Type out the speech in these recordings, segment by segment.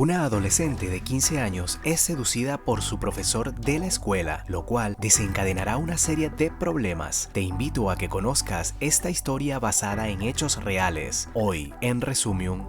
Una adolescente de 15 años es seducida por su profesor de la escuela, lo cual desencadenará una serie de problemas. Te invito a que conozcas esta historia basada en hechos reales. Hoy, en Resumium,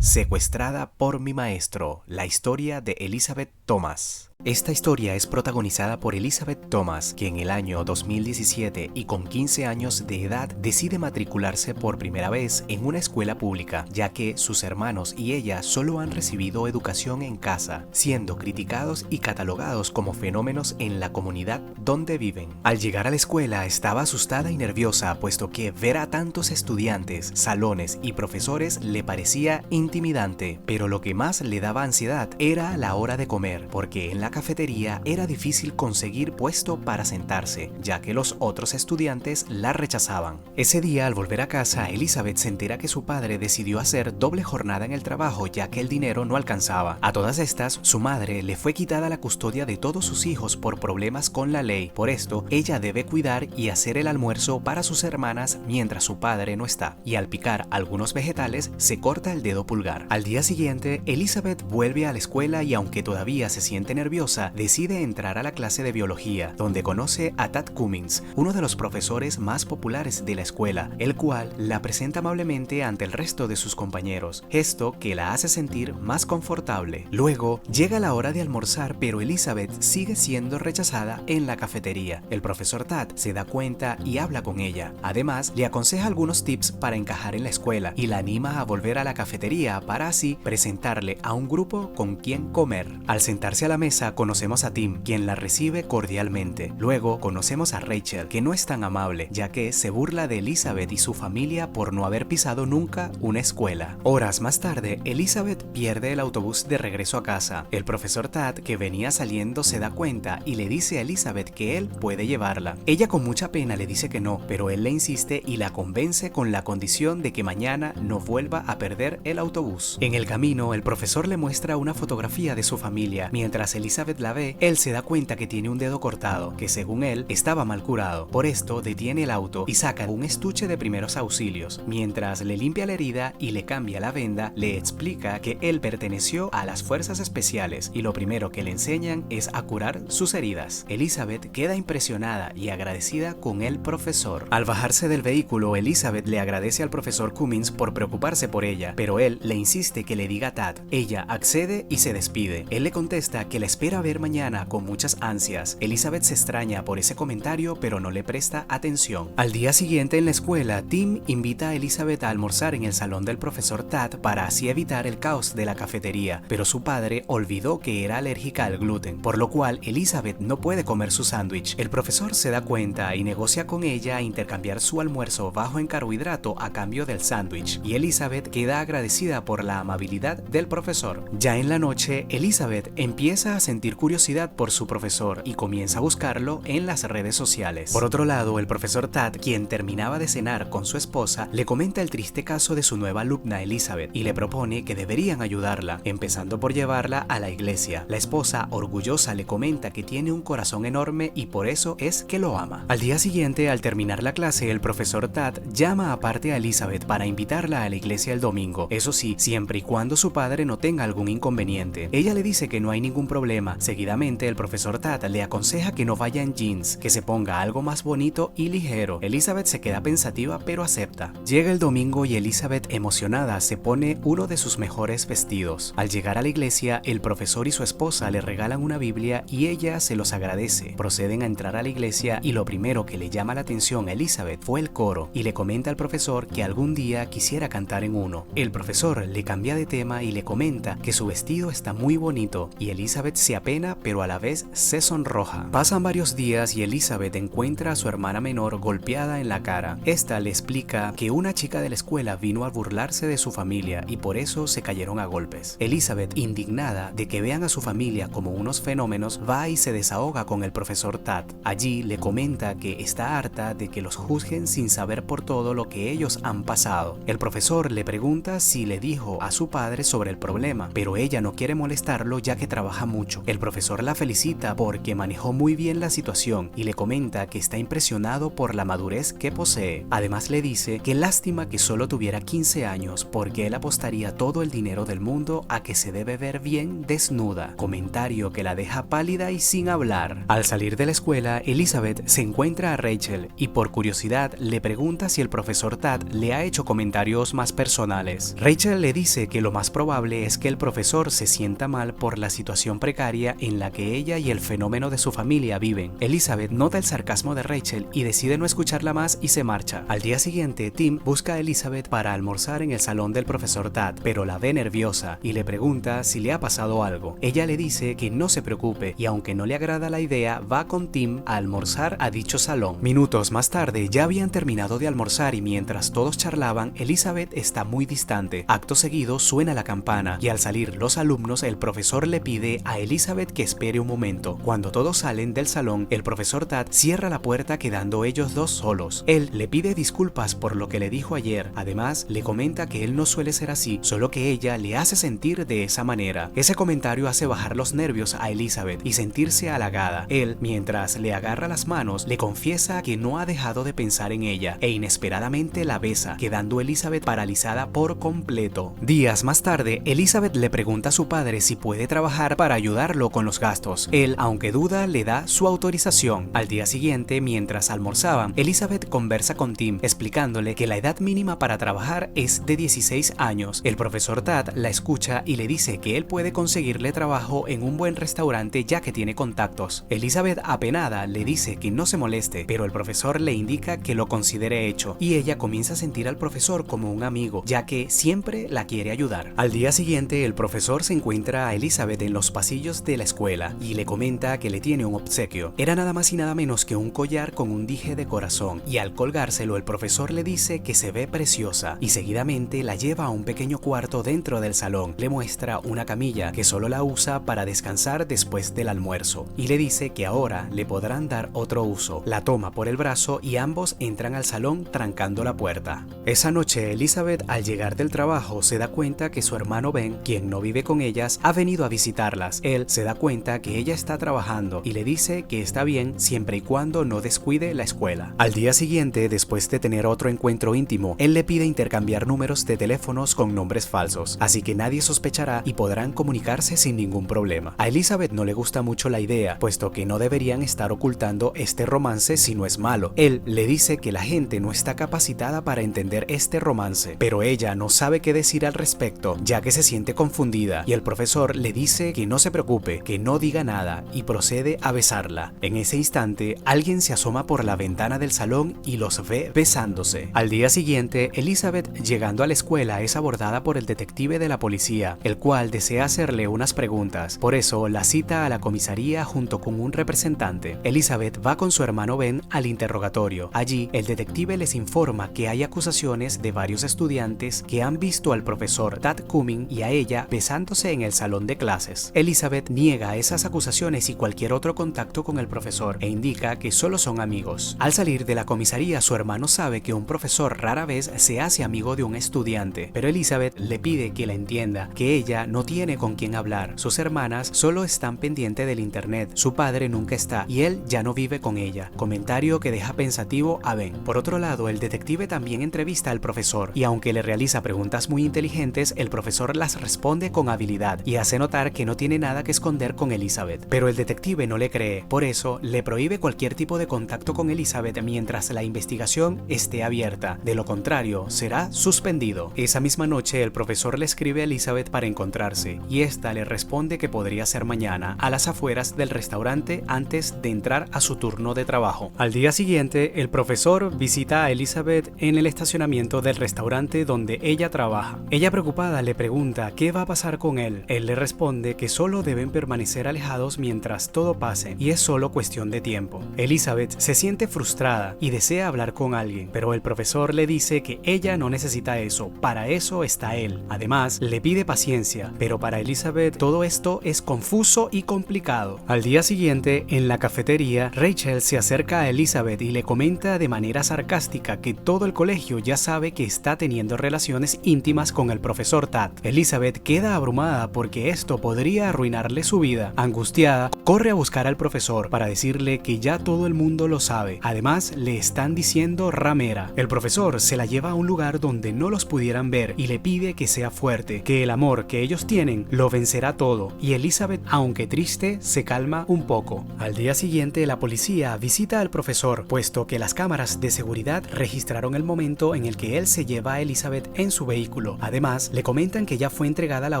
Secuestrada por mi maestro, la historia de Elizabeth Thomas. Esta historia es protagonizada por Elizabeth Thomas, que en el año 2017 y con 15 años de edad decide matricularse por primera vez en una escuela pública, ya que sus hermanos y ella solo han recibido educación en casa, siendo criticados y catalogados como fenómenos en la comunidad donde viven. Al llegar a la escuela estaba asustada y nerviosa, puesto que ver a tantos estudiantes, salones y profesores le parecía intimidante, pero lo que más le daba ansiedad era la hora de comer, porque en la cafetería era difícil conseguir puesto para sentarse, ya que los otros estudiantes la rechazaban. Ese día, al volver a casa, Elizabeth se entera que su padre decidió hacer doble jornada en el trabajo, ya que el dinero no alcanzaba. A todas estas, su madre le fue quitada la custodia de todos sus hijos por problemas con la ley. Por esto, ella debe cuidar y hacer el almuerzo para sus hermanas mientras su padre no está, y al picar algunos vegetales, se corta el dedo pulgar. Al día siguiente, Elizabeth vuelve a la escuela y aunque todavía se siente nerviosa, decide entrar a la clase de biología, donde conoce a Tad Cummings, uno de los profesores más populares de la escuela, el cual la presenta amablemente ante el resto de sus compañeros, gesto que la hace sentir más confortable. Luego, llega la hora de almorzar, pero Elizabeth sigue siendo rechazada en la cafetería. El profesor Tad se da cuenta y habla con ella. Además, le aconseja algunos tips para encajar en la escuela y la anima a volver a la cafetería para así presentarle a un grupo con quien comer. Al sentarse a la mesa, conocemos a Tim, quien la recibe cordialmente. Luego conocemos a Rachel, que no es tan amable, ya que se burla de Elizabeth y su familia por no haber pisado nunca una escuela. Horas más tarde, Elizabeth pierde el autobús de regreso a casa. El profesor Tad, que venía saliendo, se da cuenta y le dice a Elizabeth que él puede llevarla. Ella con mucha pena le dice que no, pero él le insiste y la convence con la condición de que mañana no vuelva a perder el autobús. En el camino, el profesor le muestra una fotografía de su familia. Mientras Elizabeth la ve, él se da cuenta que tiene un dedo cortado, que según él estaba mal curado. Por esto detiene el auto y saca un estuche de primeros auxilios. Mientras le limpia la herida y le cambia la venda, le explica que él perteneció a las fuerzas especiales y lo primero que le enseñan es a curar sus heridas. Elizabeth queda impresionada y agradecida con el profesor. Al bajarse del vehículo, Elizabeth le agradece al profesor Cummings por preocuparse por ella, pero él le insiste que le diga a Tad. Ella accede y se despide. Él le contesta que la espera ver mañana con muchas ansias. Elizabeth se extraña por ese comentario, pero no le presta atención. Al día siguiente en la escuela, Tim invita a Elizabeth a almorzar en el salón del profesor Tad para así evitar el caos de la cafetería, pero su padre olvidó que era alérgica al gluten, por lo cual Elizabeth no puede comer su sándwich. El profesor se da cuenta y negocia con ella a intercambiar su almuerzo bajo en carbohidrato a cambio del sándwich, y Elizabeth queda agradecida por la amabilidad del profesor. Ya en la noche, Elizabeth empieza a sentir curiosidad por su profesor y comienza a buscarlo en las redes sociales. Por otro lado, el profesor Tad, quien terminaba de cenar con su esposa, le comenta el triste caso de su nueva alumna Elizabeth y le propone que deberían ayudarla, empezando por llevarla a la iglesia. La esposa, orgullosa, le comenta que tiene un corazón enorme y por eso es que lo ama. Al día siguiente, al terminar la clase, el profesor Tad llama aparte a Elizabeth para invitarla a la iglesia el domingo. Eso sí, siempre y cuando su padre no tenga algún inconveniente. Ella le dice que no hay ningún problema. Seguidamente, el profesor Tad le aconseja que no vaya en jeans, que se ponga algo más bonito y ligero. Elizabeth se queda pensativa, pero acepta. Llega el domingo y Elizabeth, emocionada, se pone uno de sus mejores vestidos. Al llegar a la iglesia, el profesor y su esposa le regalan una Biblia y ella se los agradece. Proceden a entrar a la iglesia y lo primero que le llama la atención a Elizabeth fue el coro y le comenta al profesor que algún día quisiera cantar en uno. El profesor le cambia de tema y le comenta que su vestido está muy bonito y Elizabeth se apena, pero a la vez se sonroja. Pasan varios días y Elizabeth encuentra a su hermana menor golpeada en la cara. Esta le explica que una chica de la escuela vino a burlarse de su familia y por eso se cayeron a golpes. Elizabeth, indignada de que vean a su familia como unos fenómenos, va y se desahoga con el profesor Tad. Allí le comenta que está harta de que los juzguen sin saber por todo lo que ellos han pasado. El profesor le pregunta si le dijo a su padre sobre el problema, pero ella no quiere molestarlo ya que trabaja mucho. mucho. El profesor la felicita porque manejó muy bien la situación y le comenta que está impresionado por la madurez que posee. Además le dice que lástima que solo tuviera 15 años porque él apostaría todo el dinero del mundo a que se debe ver bien desnuda, comentario que la deja pálida y sin hablar. Al salir de la escuela, Elizabeth se encuentra a Rachel y por curiosidad le pregunta si el profesor Tad le ha hecho comentarios más personales. Rachel le dice que lo más probable es que el profesor se sienta mal por la situación precaria en la que ella y el fenómeno de su familia viven. Elizabeth nota el sarcasmo de Rachel y decide no escucharla más y se marcha. Al día siguiente, Tim busca a Elizabeth para almorzar en el salón del profesor Tad, pero la ve nerviosa y le pregunta si le ha pasado algo. Ella le dice que no se preocupe y aunque no le agrada la idea, va con Tim a almorzar a dicho salón. Minutos más tarde ya habían terminado de almorzar y mientras todos charlaban, Elizabeth está muy distante. Acto seguido suena la campana y al salir los alumnos, el profesor le pide a Elizabeth que espere un momento. Cuando todos salen del salón, el profesor Tad cierra la puerta quedando ellos dos solos. Él le pide disculpas por lo que le dijo ayer. Además, le comenta que él no suele ser así, solo que ella le hace sentir de esa manera. Ese comentario hace bajar los nervios a Elizabeth y sentirse halagada. Él, mientras le agarra las manos, le confiesa que no ha dejado de pensar en ella e inesperadamente la besa, quedando Elizabeth paralizada por completo. Días más tarde, Elizabeth le pregunta a su padre si puede trabajar para ayudarlo con los gastos. Él, aunque duda, le da su autorización. Al día siguiente, mientras almorzaban, Elizabeth conversa con Tim, explicándole que la edad mínima para trabajar es de 16 años. El profesor Tad la escucha y le dice que él puede conseguirle trabajo en un buen restaurante ya que tiene contactos. Elizabeth, apenada, le dice que no se moleste, pero el profesor le indica que lo considere hecho y ella comienza a sentir al profesor como un amigo, ya que siempre la quiere ayudar. Al día siguiente, el profesor se encuentra a Elizabeth en los pasillos de la escuela y le comenta que le tiene un obsequio. Era nada más y nada menos que un collar con un dije de corazón y al colgárselo el profesor le dice que se ve preciosa y seguidamente la lleva a un pequeño cuarto dentro del salón. Le muestra una camilla que solo la usa para descansar después del almuerzo y le dice que ahora le podrán dar otro uso. La toma por el brazo y ambos entran al salón trancando la puerta. Esa noche Elizabeth, al llegar del trabajo, se da cuenta que su hermano Ben, quien no vive con ellas, ha venido a visitarlas. Él se da cuenta que ella está trabajando y le dice que está bien siempre y cuando no descuide la escuela. Al día siguiente, después de tener otro encuentro íntimo, él le pide intercambiar números de teléfonos con nombres falsos, así que nadie sospechará y podrán comunicarse sin ningún problema. A Elizabeth no le gusta mucho la idea, puesto que no deberían estar ocultando este romance si no es malo. Él le dice que la gente no está capacitada para entender este romance, pero ella no sabe qué decir al respecto, ya que se siente confundida, y el profesor le dice que no se preocupe, que no diga nada, y procede a besarla. En ese instante, alguien se asoma por la ventana del salón y los ve besándose. Al día siguiente, Elizabeth, llegando a la escuela, es abordada por el detective de la policía, el cual desea hacerle unas preguntas. Por eso, la cita a la comisaría junto con un representante. Elizabeth va con su hermano Ben al interrogatorio. Allí, el detective les informa que hay acusaciones de varios estudiantes que han visto al profesor Tad Cumming y a ella besándose en el salón de clases. Elizabeth niega esas acusaciones y cualquier otro contacto con el profesor e indica que solo son amigos. Al salir de la comisaría, su hermano sabe que un profesor rara vez se hace amigo de un estudiante, pero Elizabeth le pide que la entienda, que ella no tiene con quién hablar. Sus hermanas solo están pendientes del internet, su padre nunca está y él ya no vive con ella, comentario que deja pensativo a Ben. Por otro lado, el detective también entrevista al profesor y aunque le realiza preguntas muy inteligentes, el profesor las responde con habilidad y hace notar que no tiene nada que esconder con Elizabeth, pero el detective no le cree, por eso le prohíbe cualquier tipo de contacto con Elizabeth mientras la investigación esté abierta, de lo contrario será suspendido. Esa misma noche el profesor le escribe a Elizabeth para encontrarse y esta le responde que podría ser mañana a las afueras del restaurante antes de entrar a su turno de trabajo. Al día siguiente el profesor visita a Elizabeth en el estacionamiento del restaurante donde ella trabaja. Ella preocupada le pregunta qué va a pasar con él. Él le responde que solo deben permanecer alejados mientras todo pase y es solo cuestión de tiempo. Elizabeth se siente frustrada y desea hablar con alguien, pero el profesor le dice que ella no necesita eso, para eso está él. Además, le pide paciencia, pero para Elizabeth todo esto es confuso y complicado. Al día siguiente, en la cafetería, Rachel se acerca a Elizabeth y le comenta de manera sarcástica que todo el colegio ya sabe que está teniendo relaciones íntimas con el profesor Tad. Elizabeth queda abrumada porque esto podría arruinar salvarle su vida. Angustiada, corre a buscar al profesor para decirle que ya todo el mundo lo sabe. Además, le están diciendo ramera. El profesor se la lleva a un lugar donde no los pudieran ver y le pide que sea fuerte, que el amor que ellos tienen lo vencerá todo, y Elizabeth, aunque triste, se calma un poco. Al día siguiente, la policía visita al profesor, puesto que las cámaras de seguridad registraron el momento en el que él se lleva a Elizabeth en su vehículo. Además, le comentan que ya fue entregada la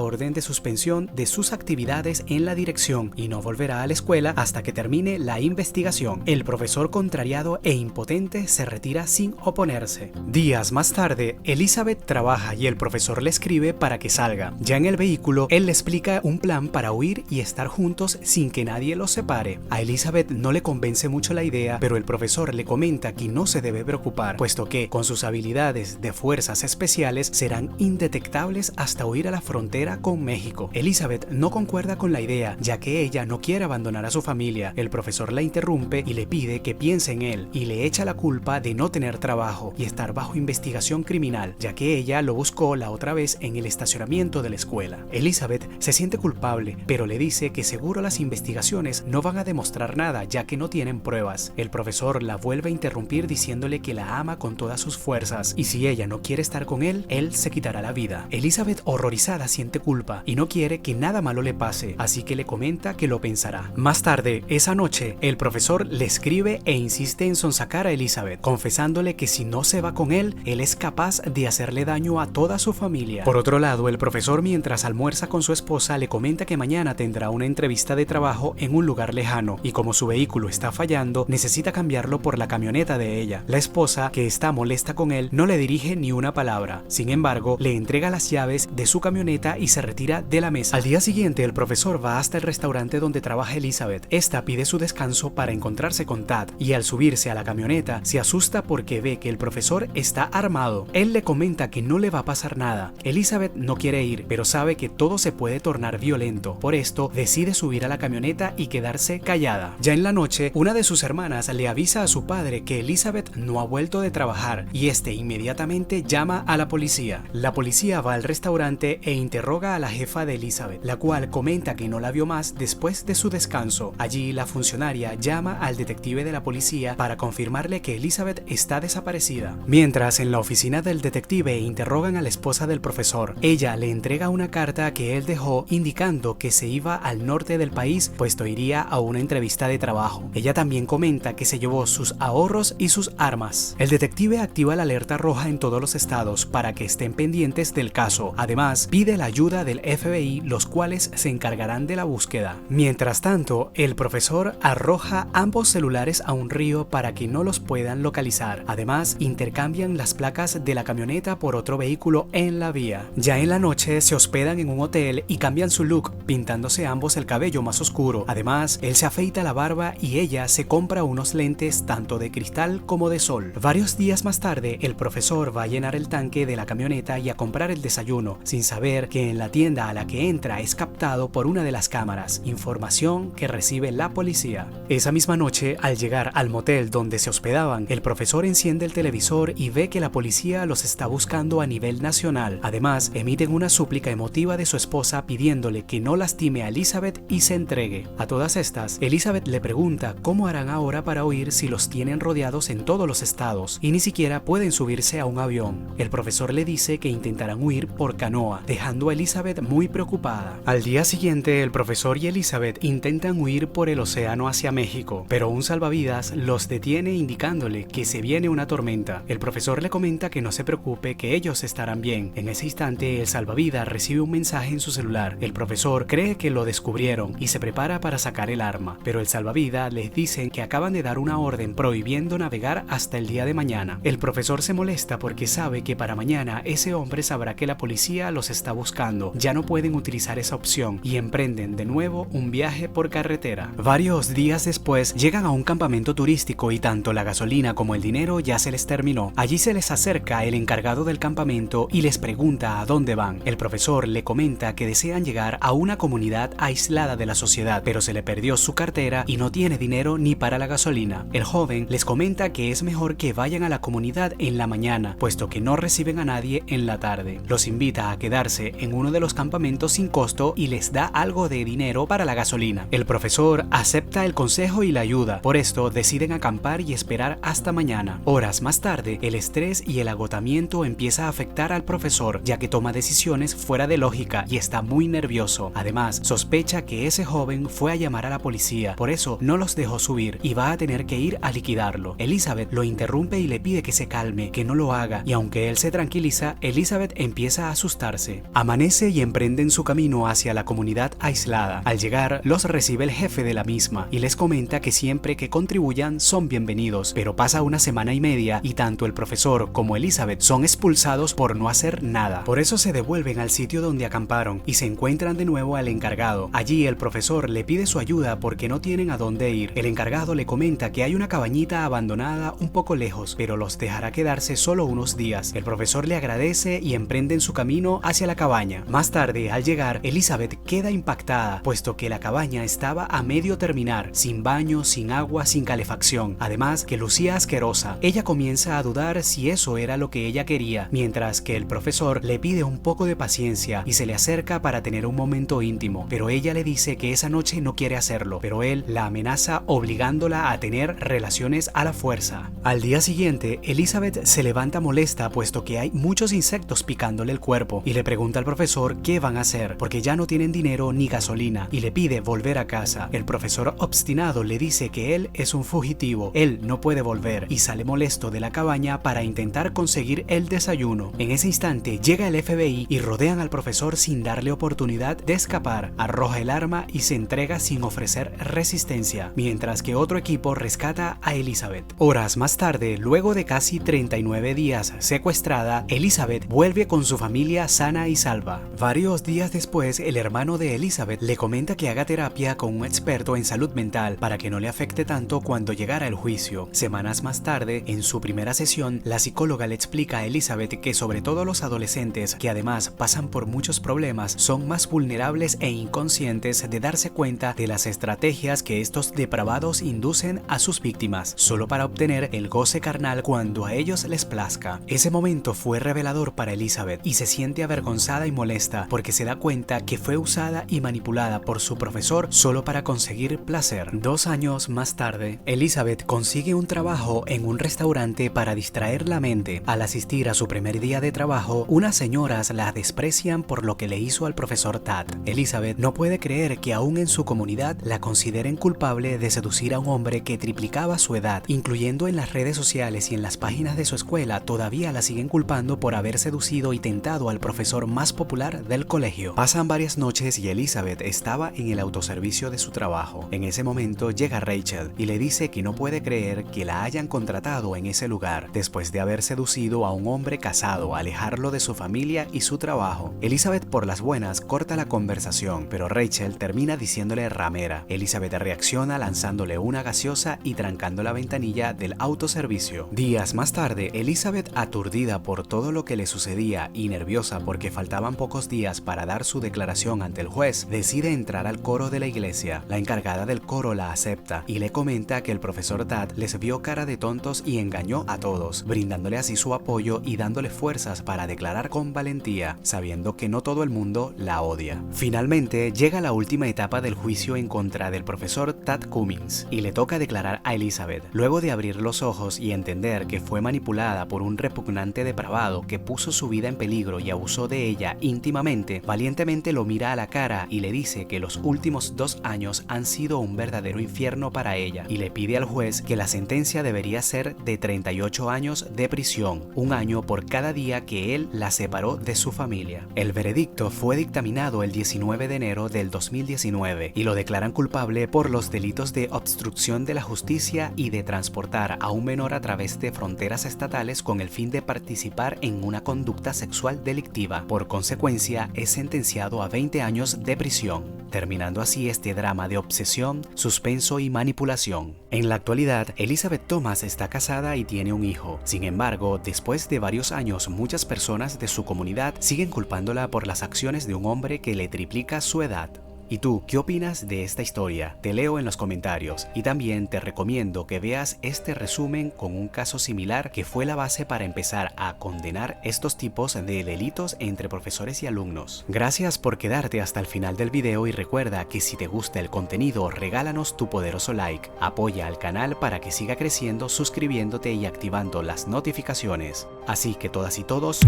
orden de suspensión de sus actividades en la dirección y no volverá a la escuela hasta que termine la investigación. El profesor, contrariado e impotente, se retira sin oponerse. Días más tarde, Elizabeth trabaja y el profesor le escribe para que salga. Ya en el vehículo, él le explica un plan para huir y estar juntos sin que nadie los separe. A Elizabeth no le convence mucho la idea, pero el profesor le comenta que no se debe preocupar, puesto que con sus habilidades de fuerzas especiales serán indetectables hasta huir a la frontera con México. Elizabeth no concuerda con la idea, ya que ella no quiere abandonar a su familia. El profesor la interrumpe y le pide que piense en él y le echa la culpa de no tener trabajo y estar bajo investigación criminal, ya que ella lo buscó la otra vez en el estacionamiento de la escuela. Elizabeth se siente culpable, pero le dice que seguro las investigaciones no van a demostrar nada, ya que no tienen pruebas. El profesor la vuelve a interrumpir diciéndole que la ama con todas sus fuerzas y si ella no quiere estar con él se quitará la vida. Elizabeth, horrorizada, siente culpa y no quiere que nada malo le pase, así que le comenta que lo pensará. Más tarde, esa noche, el profesor le escribe e insiste en sonsacar a Elizabeth, confesándole que si no se va con él es capaz de hacerle daño a toda su familia. Por otro lado, el profesor, mientras almuerza con su esposa, le comenta que mañana tendrá una entrevista de trabajo en un lugar lejano y como su vehículo está fallando, necesita cambiarlo por la camioneta de ella. La esposa, que está molesta con él, no le dirige ni una palabra. Sin embargo, le entrega las llaves de su camioneta y se retira de la mesa. Al día siguiente, el profesor va hasta el restaurante donde trabaja Elizabeth. Esta pide su descanso para encontrarse con Tad y al subirse a la camioneta se asusta porque ve que el profesor está armado. Él le comenta que no le va a pasar nada. Elizabeth no quiere ir, pero sabe que todo se puede tornar violento. Por esto, decide subir a la camioneta y quedarse callada. Ya en la noche, una de sus hermanas le avisa a su padre que Elizabeth no ha vuelto de trabajar y este inmediatamente llama a la policía. La policía va al restaurante e interroga a la jefa de Elizabeth, la cual comenta que no la vio más después de su descanso. Allí, la funcionaria llama al detective de la policía para confirmarle que Elizabeth está desaparecida. Mientras, en la oficina del detective interrogan a la esposa del profesor. Ella le entrega una carta que él dejó indicando que se iba al norte del país, puesto iría a una entrevista de trabajo. Ella también comenta que se llevó sus ahorros y sus armas. El detective activa la alerta roja en todos los estados para que estén pendientes del caso. Además, pide la ayuda del FBI, los cuales se encargarán de la búsqueda. Mientras tanto, el profesor arroja ambos celulares a un río para que no los puedan localizar. Además, intercambian las placas de la camioneta por otro vehículo en la vía. Ya en la noche se hospedan en un hotel y cambian su look, pintándose ambos el cabello más oscuro. Además, él se afeita la barba y ella se compra unos lentes tanto de cristal como de sol. Varios días más tarde, el profesor va a llenar el tanque de la camioneta y a comprar el desayuno, sin saber que en la tienda a la que entra es captado por una de las cámaras, información que recibe la policía. Esa misma noche, al llegar al motel donde se hospedaban, el profesor enciende el televisor y ve que la policía los está buscando a nivel nacional. Además, emiten una súplica emotiva de su esposa pidiéndole que no lastime a Elizabeth y se entregue. A todas estas, Elizabeth le pregunta cómo harán ahora para huir si los tienen rodeados en todos los estados y ni siquiera pueden subirse a un avión. El profesor le dice que intentarán huir por canoa, dejando a Elizabeth muy preocupada. Al día siguiente, el profesor y Elizabeth intentan huir por el océano hacia México, pero un salvavidas los detiene indicándole que se viene una tormenta. El profesor le comenta que no se preocupe, que ellos estarán bien. En ese instante, el salvavidas recibe un mensaje en su celular. El profesor cree que lo descubrieron y se prepara para sacar el arma, pero el salvavidas les dice que acaban de dar una orden prohibiendo navegar hasta el día de mañana. El profesor se molesta porque sabe que para mañana ese hombre sabrá que la policía los está buscando. Ya no pueden utilizar esa opción y emprenden de nuevo un viaje por carretera. Varios días después llegan a un campamento turístico y tanto la gasolina como el dinero ya se les terminó. Allí se les acerca el encargado del campamento y les pregunta a dónde van. El profesor le comenta que desean llegar a una comunidad aislada de la sociedad, pero se le perdió su cartera y no tiene dinero ni para la gasolina. El joven les comenta que es mejor que vayan a la comunidad en la mañana, puesto que no reciben a nadie en la tarde. Los invita a quedarse en uno de los campamentos sin costo y les da algo de dinero para la gasolina. El profesor acepta el consejo y la ayuda, por esto deciden acampar y esperar hasta mañana. Horas más tarde, el estrés y el agotamiento empieza a afectar al profesor, ya que toma decisiones fuera de lógica y está muy nervioso. Además, sospecha que ese joven fue a llamar a la policía, por eso no los dejó subir y va a tener que ir a liquidarlo. Elizabeth lo interrumpe y le pide que se calme, que no lo haga, y aunque él se tranquiliza, Elizabeth empieza a asustarse. Amanece y emprenden su camino hacia la comunidad aislada. Al llegar, los recibe el jefe de la misma y les comenta que siempre que contribuyan son bienvenidos, pero pasa una semana y media y tanto el profesor como Elizabeth son expulsados por no hacer nada. Por eso se devuelven al sitio donde acamparon y se encuentran de nuevo al encargado. Allí el profesor le pide su ayuda porque no tienen a dónde ir. El encargado le comenta que hay una cabañita abandonada un poco lejos, pero los dejará quedarse solo unos días. El profesor le agradece y emprenden su camino hacia la cabaña. Más tarde, al llegar, Elizabeth queda impactada, puesto que la cabaña estaba a medio terminar, sin baño, sin agua, sin calefacción, además que lucía asquerosa. Ella comienza a dudar si eso era lo que ella quería, mientras que el profesor le pide un poco de paciencia y se le acerca para tener un momento íntimo, pero ella le dice que esa noche no quiere hacerlo, pero él la amenaza obligándola a tener relaciones a la fuerza. Al día siguiente, Elizabeth se levanta molesta puesto que hay muchos insectos picándole el cuerpo y le pregunta al profesor qué van a hacer porque ya no tienen dinero ni gasolina y le pide volver a casa. El profesor obstinado le dice que él es un fugitivo, él no puede volver y sale molesto de la cabaña para intentar conseguir el desayuno. En ese instante llega el FBI y rodean al profesor sin darle oportunidad de escapar, arroja el arma y se entrega sin ofrecer resistencia, mientras que otro equipo rescata a Elizabeth. Horas más tarde, luego de casi 39 días secuestrada, Elizabeth vuelve con su familia sana y salva. Varios días después, el hermano de Elizabeth le comenta que haga terapia con un experto en salud mental para que no le afecte tanto cuando llegara el juicio. Semanas más tarde, en su primera sesión, la psicóloga le explica a Elizabeth que sobre todo los adolescentes, que además pasan por muchos problemas, son más vulnerables e inconscientes de darse cuenta de las estrategias que estos depravados inducen a sus víctimas, solo para obtener el goce carnal cuando a ellos les plazca. Ese momento fue revelador para Elizabeth y se siente avergonzada y molesta porque se da cuenta que fue usada y manipulada por su profesor solo para conseguir placer. 2 años más tarde, Elizabeth consigue un trabajo en un restaurante para distraer la mente. Al asistir a su primer día de trabajo, unas señoras la desprecian por lo que le hizo al profesor Tad. Elizabeth no puede creer que aún en su comunidad la consideren culpable de seducir a un hombre que triplicaba su edad, incluyendo en las redes sociales y en las páginas de su escuela todavía la siguen culpando por haber seducido y tentado al profesor más popular del colegio. Pasan varias noches y Elizabeth estaba en el autoservicio de su trabajo. En ese momento llega Rachel y le dice que no puede creer que la hayan contratado en ese lugar después de haber seducido a un hombre casado, alejarlo de su familia y su trabajo. Elizabeth por las buenas corta la conversación, pero Rachel termina diciéndole ramera. Elizabeth reacciona lanzándole una gaseosa y trancando la ventanilla del autoservicio. Días más tarde, Elizabeth, aturdida por todo lo que le sucedía y nerviosa porque faltaban pocos días para dar su declaración ante el juez, decide entrar al coro de la iglesia. La encargada del coro la acepta y le comenta que el profesor Tad les vio cara de tontos y engañó a todos, brindándole así su apoyo y dándole fuerzas para declarar con valentía, sabiendo que no todo el mundo la odia. Finalmente, llega la última etapa del juicio en contra del profesor Tad Cummings y le toca declarar a Elizabeth. Luego de abrir los ojos y entender que fue manipulada por un repugnante depravado que puso su vida en peligro y abusó de ella íntimamente, valientemente lo mira a la cara y le dice que los últimos 2 años han sido un verdadero infierno para ella y le pide al juez que la sentencia debería ser de 38 años de prisión, 1 año por cada día que él la separó de su familia. El veredicto fue dictaminado el 19 de enero del 2019 y lo declaran culpable por los delitos de obstrucción de la justicia y de transportar a un menor a través de fronteras estatales con el fin de participar en una conducta sexual delictiva. Por consecuencia, es sentenciado a 20 años de prisión, terminando así este drama de obsesión, suspenso y manipulación. En la actualidad, Elizabeth Thomas está casada y tiene un hijo. Sin embargo, después de varios años, muchas personas de su comunidad siguen culpándola por las acciones de un hombre que le triplica su edad. ¿Y tú qué opinas de esta historia? Te leo en los comentarios y también te recomiendo que veas este resumen con un caso similar que fue la base para empezar a condenar estos tipos de delitos entre profesores y alumnos. Gracias por quedarte hasta el final del video y recuerda que si te gusta el contenido regálanos tu poderoso like, apoya al canal para que siga creciendo suscribiéndote y activando las notificaciones. Así que todas y todos,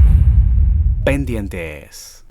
pendientes.